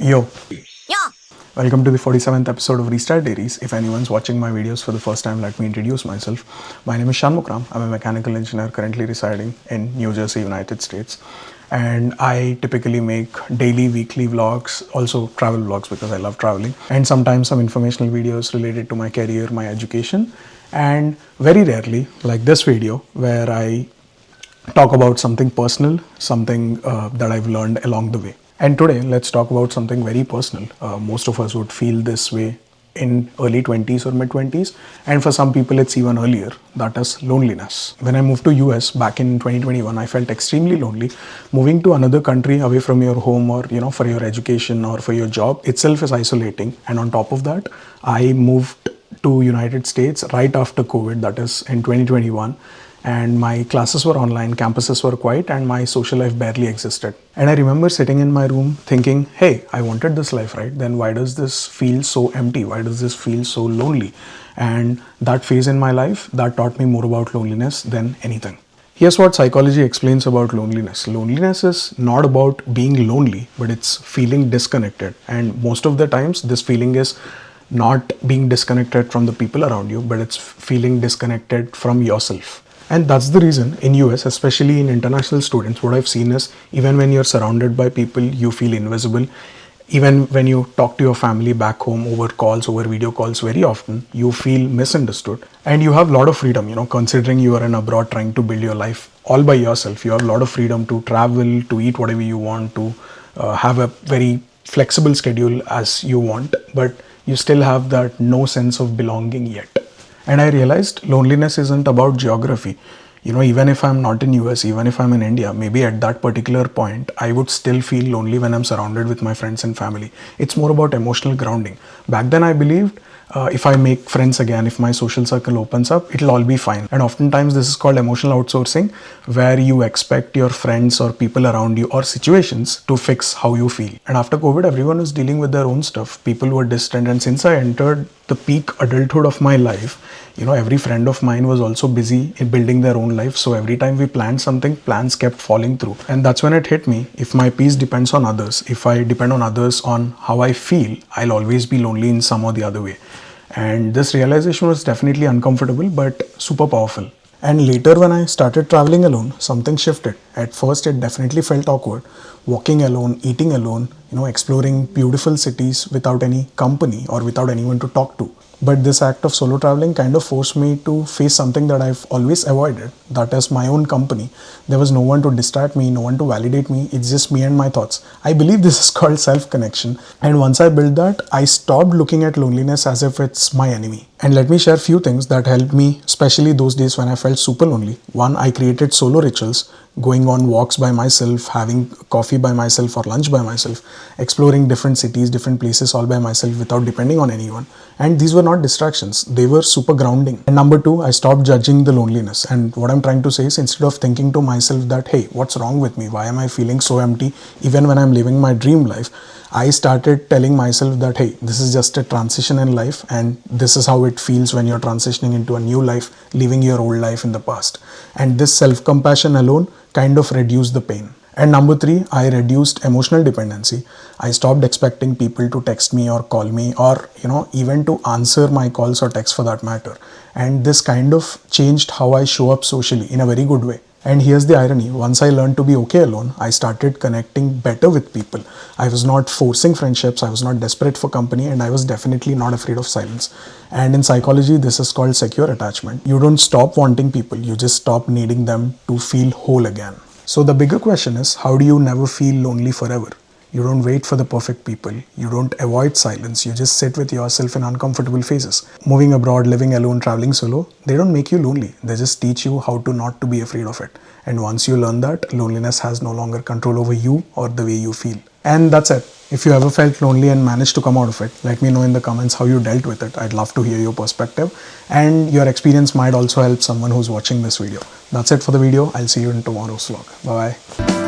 Yo, welcome to the 47th episode of Restart Diaries. If anyone's watching my videos for the first time, let me introduce myself. My name is Shanmukram. I'm a mechanical engineer currently residing in New Jersey, United States. And I typically make daily, weekly vlogs, also travel vlogs because I love traveling, and sometimes some informational videos related to my career, my education, and very rarely, like this video, where I talk about something personal, something that I've learned along the way. And today, let's talk about something very personal. Most of us would feel this way in early 20s or mid 20s, and for some people it's even earlier. That is loneliness. When I moved to US back in 2021, I felt extremely lonely. Moving to another country away from your home, or for your education or for your job itself, is isolating. And on top of that, I moved to United States right after COVID, that is in 2021, and my classes were online, campuses were quiet, and my social life barely existed. And I remember sitting in my room thinking, hey, I wanted this life, right? Then why does this feel so empty? Why does this feel so lonely? And that phase in my life, that taught me more about loneliness than anything. Here's what psychology explains about loneliness. Loneliness is not about being lonely, but it's feeling disconnected. And most of the times, this feeling is not being disconnected from the people around you, but it's feeling disconnected from yourself. And that's the reason in US, especially in international students, what I've seen is even when you're surrounded by people, you feel invisible. Even when you talk to your family back home over calls, over video calls, very often you feel misunderstood. And you have a lot of freedom, considering you are in abroad trying to build your life all by yourself. You have a lot of freedom to travel, to eat whatever you want, to have a very flexible schedule as you want, but you still have that no sense of belonging yet. And I realized loneliness isn't about geography. Even if I'm not in US, even if I'm in India, maybe at that particular point, I would still feel lonely when I'm surrounded with my friends and family. It's more about emotional grounding. Back then I believed if I make friends again, if my social circle opens up, it'll all be fine. And oftentimes this is called emotional outsourcing, where you expect your friends or people around you or situations to fix how you feel. And after COVID, everyone was dealing with their own stuff. People were distant. And since I entered the peak adulthood of my life, every friend of mine was also busy in building their own life. So every time we planned something, plans kept falling through. And that's when it hit me. If my peace depends on others, if I depend on others on how I feel, I'll always be lonely in some or the other way. And this realization was definitely uncomfortable, but super powerful. And later, when I started traveling alone, something shifted. At first, it definitely felt awkward. Walking alone, eating alone, exploring beautiful cities without any company or without anyone to talk to. But this act of solo traveling kind of forced me to face something that I've always avoided, that is my own company. There was no one to distract me, no one to validate me. It's just me and my thoughts. I believe this is called self-connection. And once I built that, I stopped looking at loneliness as if it's my enemy. And let me share a few things that helped me, especially those days when I felt super lonely. One, I created solo rituals, going on walks by myself, having coffee by myself or lunch by myself, exploring different cities, different places all by myself without depending on anyone. And these were not distractions, they were super grounding. And number two, I stopped judging the loneliness. And what I'm trying to say is, instead of thinking to myself that, hey, what's wrong with me? Why am I feeling so empty even when I'm living my dream life? I started telling myself that, hey, this is just a transition in life, and this is how it feels when you're transitioning into a new life, leaving your old life in the past. And this self-compassion alone kind of reduced the pain. And number three, I reduced emotional dependency. I stopped expecting people to text me or call me, or even to answer my calls or texts for that matter. And this kind of changed how I show up socially in a very good way. And here's the irony, once I learned to be okay alone, I started connecting better with people. I was not forcing friendships, I was not desperate for company, and I was definitely not afraid of silence. And in psychology, this is called secure attachment. You don't stop wanting people, you just stop needing them to feel whole again. So the bigger question is, how do you never feel lonely forever? You don't wait for the perfect people. You don't avoid silence. You just sit with yourself in uncomfortable phases. Moving abroad, living alone, traveling solo, they don't make you lonely. They just teach you how to not to be afraid of it. And once you learn that, loneliness has no longer control over you or the way you feel. And that's it. If you ever felt lonely and managed to come out of it, let me know in the comments how you dealt with it. I'd love to hear your perspective. And your experience might also help someone who's watching this video. That's it for the video. I'll see you in tomorrow's vlog. Bye-bye.